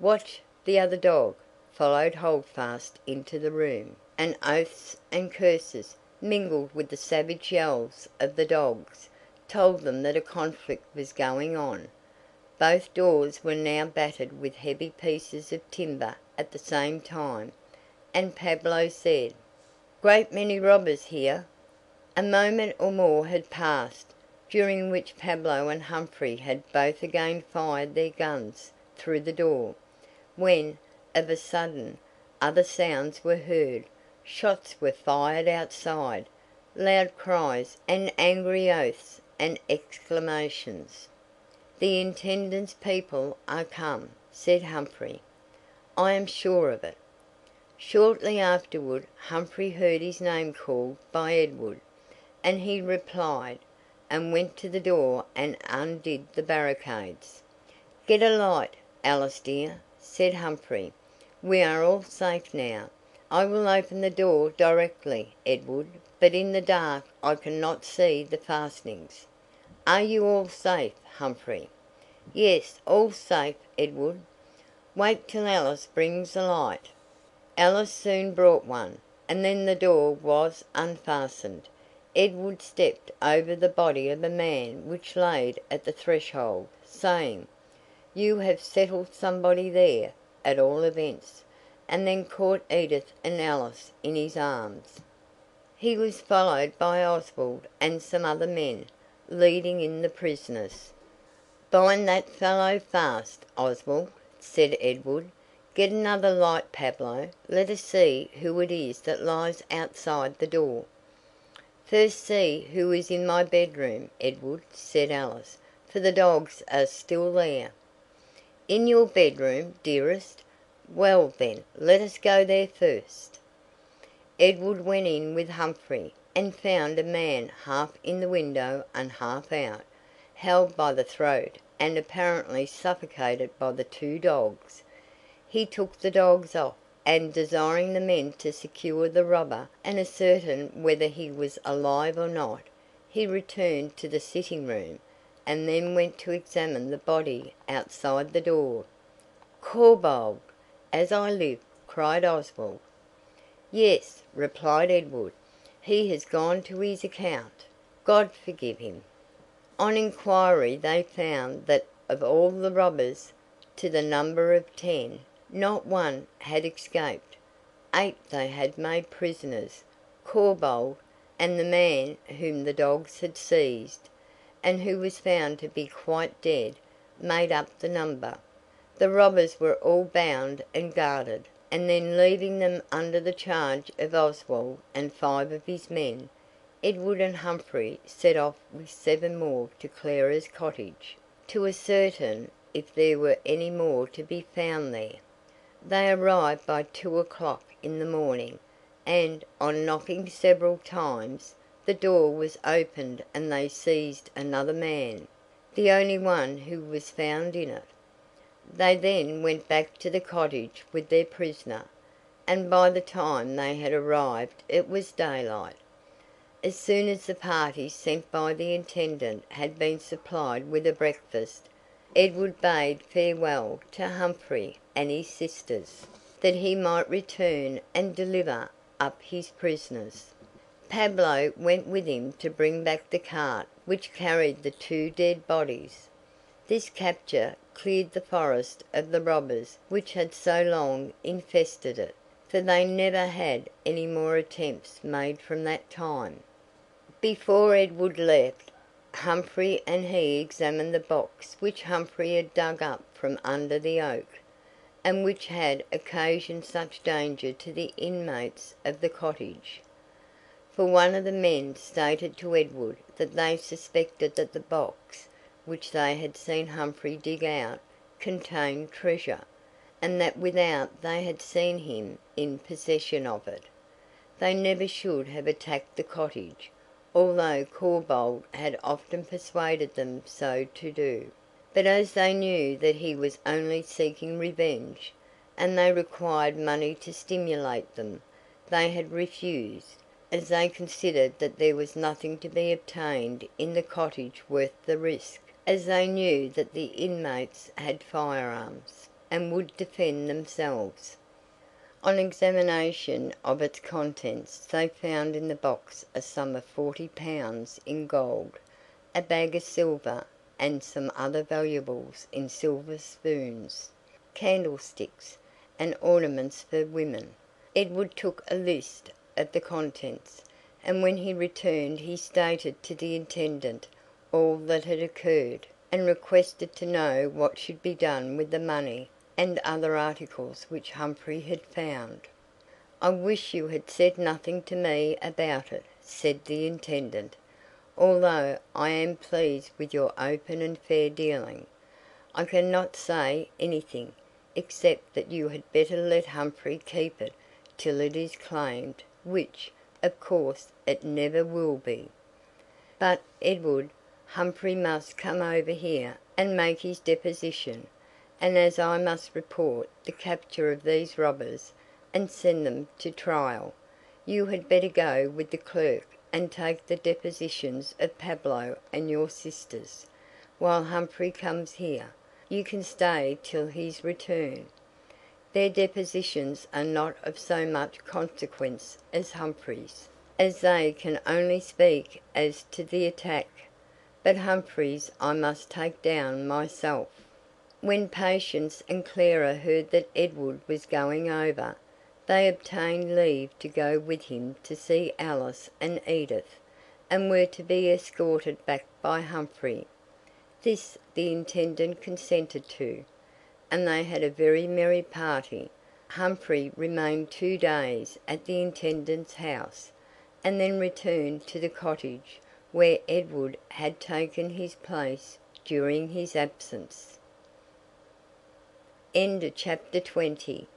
"Watch the other dog!" followed Holdfast into the room, and oaths and curses, mingled with the savage yells of the dogs, told them that a conflict was going on. Both doors were now battered with heavy pieces of timber at the same time, and Pablo said: "Great many robbers here." A moment or more had passed, during which Pablo and Humphrey had both again fired their guns through the door, when, of a sudden, other sounds were heard. Shots were fired outside, loud cries and angry oaths and exclamations. "The Intendant's people are come," said Humphrey. "I am sure of it." Shortly afterward Humphrey heard his name called by Edward, and he replied, and went to the door and undid the barricades. "Get a light, Alice dear," said Humphrey. "We are all safe now. I will open the door directly, Edward, but in the dark I cannot see the fastenings." "Are you all safe, Humphrey?" "Yes, all safe, Edward." "Wait till Alice brings a light." Alice soon brought one, and then the door was unfastened. Edward stepped over the body of a man which lay at the threshold, saying: "You have settled somebody there, at all events," and then caught Edith and Alice in his arms. He was followed by Oswald and some other men, leading in the prisoners. "Bind that fellow fast, Oswald," said Edward. "Get another light, Pablo. Let us see who it is that lies outside the door." "First see who is in my bedroom, Edward," said Alice, "for the dogs are still there." "In your bedroom, dearest? Well, then, let us go there first." Edward went in with Humphrey, and found a man half in the window and half out, held by the throat and apparently suffocated by the two dogs. He took the dogs off, and desiring the men to secure the robber and ascertain whether he was alive or not, he returned to the sitting room, and then went to examine the body outside the door. "Corbould, as I live!" cried Oswald. "Yes," replied Edward, "he has gone to his account. God forgive him." On inquiry they found that of all the robbers, to the number of 10, not one had escaped. 8 they had made prisoners. Corbould, and the man whom the dogs had seized, and who was found to be quite dead, made up the number. The robbers were all bound and guarded, and then leaving them under the charge of Oswald and 5 of his men, Edward and Humphrey set off with 7 more to Clara's cottage, to ascertain if there were any more to be found there. They arrived by 2 o'clock in the morning, and, on knocking several times, the door was opened and they seized another man, the only one who was found in it. They then went back to the cottage with their prisoner, and by the time they had arrived it was daylight. As soon as the party sent by the Intendant had been supplied with a breakfast, Edward bade farewell to Humphrey and his sisters, that he might return and deliver up his prisoners. Pablo went with him to bring back the cart which carried the 2 dead bodies. This capture cleared the forest of the robbers which had so long infested it, for they never had any more attempts made from that time. Before Edward left, Humphrey and he examined the box which Humphrey had dug up from under the oak, and which had occasioned such danger to the inmates of the cottage. For one of the men stated to Edward that they suspected that the box, which they had seen Humphrey dig out, contained treasure, and that without they had seen him in possession of it, they never should have attacked the cottage, although Corbould had often persuaded them so to do. But as they knew that he was only seeking revenge, and they required money to stimulate them, they had refused, as they considered that there was nothing to be obtained in the cottage worth the risk, as they knew that the inmates had firearms, and would defend themselves. On examination of its contents they found in the box a sum of £40 in gold, a bag of silver, and some other valuables in silver spoons, candlesticks, and ornaments for women. Edward took a list of the contents, and when he returned he stated to the intendant all that had occurred, and requested to know what should be done with the money and other articles which Humphrey had found. "I wish you had said nothing to me about it," said the intendant, "although I am pleased with your open and fair dealing. I cannot say anything, except that you had better let Humphrey keep it till it is claimed, which, of course, it never will be. But, Edward, Humphrey must come over here and make his deposition, and as I must report the capture of these robbers and send them to trial, you had better go with the clerk and take the depositions of Pablo and your sisters, while Humphrey comes here. You can stay till his return. Their depositions are not of so much consequence as Humphrey's, as they can only speak as to the attack, but Humphrey's I must take down myself." When Patience and Clara heard that Edward was going over, they obtained leave to go with him to see Alice and Edith, and were to be escorted back by Humphrey. This the intendant consented to, and they had a very merry party. Humphrey remained 2 days at the intendant's house, and then returned to the cottage where Edward had taken his place during his absence. Chapter 20.